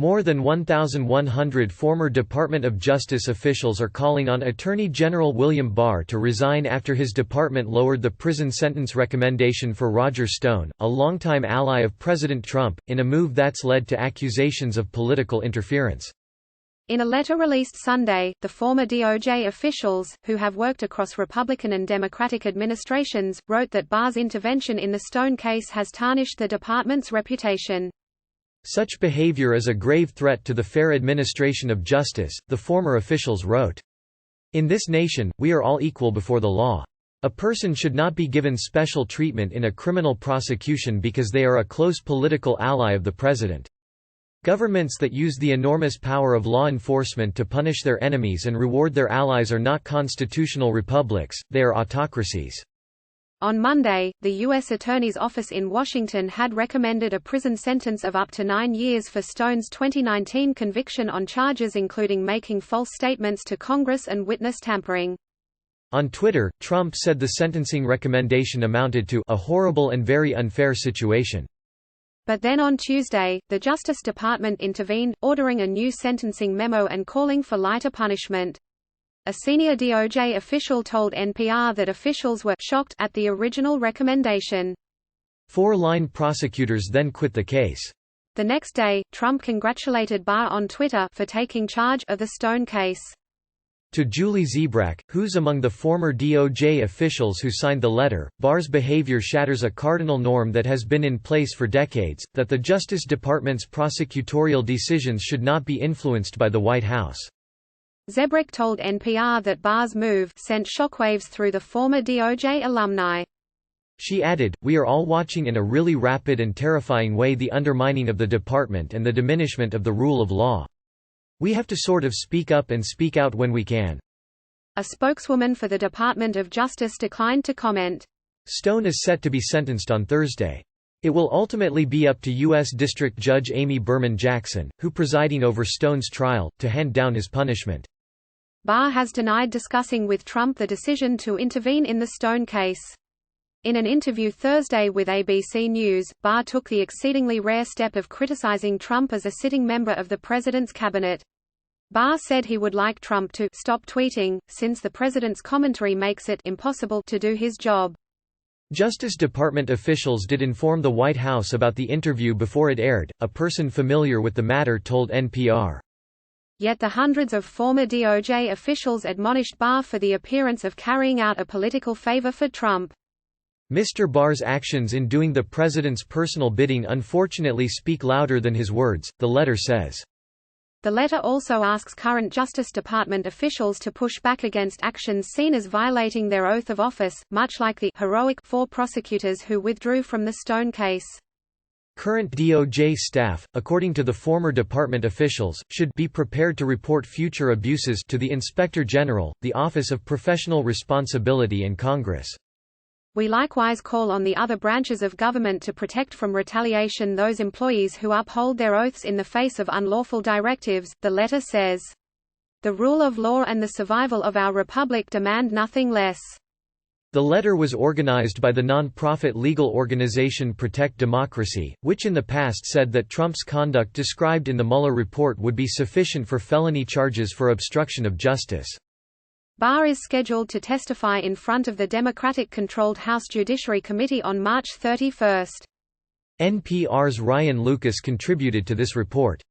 More than 1,100 former Department of Justice officials are calling on Attorney General William Barr to resign after his department lowered the prison sentence recommendation for Roger Stone, a longtime ally of President Trump, in a move that's led to accusations of political interference. In a letter released Sunday, the former DOJ officials, who have worked across Republican and Democratic administrations, wrote that Barr's intervention in the Stone case has tarnished the department's reputation. Such behavior is a grave threat to the fair administration of justice, the former officials wrote. In this nation, we are all equal before the law. A person should not be given special treatment in a criminal prosecution because they are a close political ally of the president. Governments that use the enormous power of law enforcement to punish their enemies and reward their allies are not constitutional republics, they are autocracies. On Monday, the U.S. Attorney's Office in Washington had recommended a prison sentence of up to 9 years for Stone's 2019 conviction on charges including making false statements to Congress and witness tampering. On Twitter, Trump said the sentencing recommendation amounted to a horrible and very unfair situation. But then on Tuesday, the Justice Department intervened, ordering a new sentencing memo and calling for lighter punishment. A senior DOJ official told NPR that officials were shocked at the original recommendation. 4 line prosecutors then quit the case. The next day, Trump congratulated Barr on Twitter for taking charge of the Stone case. To Julie Zebrak, who's among the former DOJ officials who signed the letter, Barr's behavior shatters a cardinal norm that has been in place for decades, that the Justice Department's prosecutorial decisions should not be influenced by the White House. Zebrak told NPR that Barr's move sent shockwaves through the former DOJ alumni. She added, "We are all watching in a really rapid and terrifying way the undermining of the department and the diminishment of the rule of law. We have to sort of speak up and speak out when we can." A spokeswoman for the Department of Justice declined to comment. Stone is set to be sentenced on Thursday. It will ultimately be up to U.S. District Judge Amy Berman Jackson, who presiding over Stone's trial, to hand down his punishment. Barr has denied discussing with Trump the decision to intervene in the Stone case. In an interview Thursday with ABC News, Barr took the exceedingly rare step of criticizing Trump as a sitting member of the president's cabinet. Barr said he would like Trump to stop tweeting, since the president's commentary makes it impossible to do his job. Justice Department officials did inform the White House about the interview before it aired, a person familiar with the matter told NPR. Yet the hundreds of former DOJ officials admonished Barr for the appearance of carrying out a political favor for Trump. Mr. Barr's actions in doing the president's personal bidding unfortunately speak louder than his words, the letter says. The letter also asks current Justice Department officials to push back against actions seen as violating their oath of office, much like the heroic 4 prosecutors who withdrew from the Stone case. Current DOJ staff, according to the former department officials, should be prepared to report future abuses to the Inspector General, the Office of Professional Responsibility and Congress. We likewise call on the other branches of government to protect from retaliation those employees who uphold their oaths in the face of unlawful directives, the letter says. The rule of law and the survival of our republic demand nothing less. The letter was organized by the non-profit legal organization Protect Democracy, which in the past said that Trump's conduct described in the Mueller report would be sufficient for felony charges for obstruction of justice. Barr is scheduled to testify in front of the Democratic-controlled House Judiciary Committee on March 31. NPR's Ryan Lucas contributed to this report.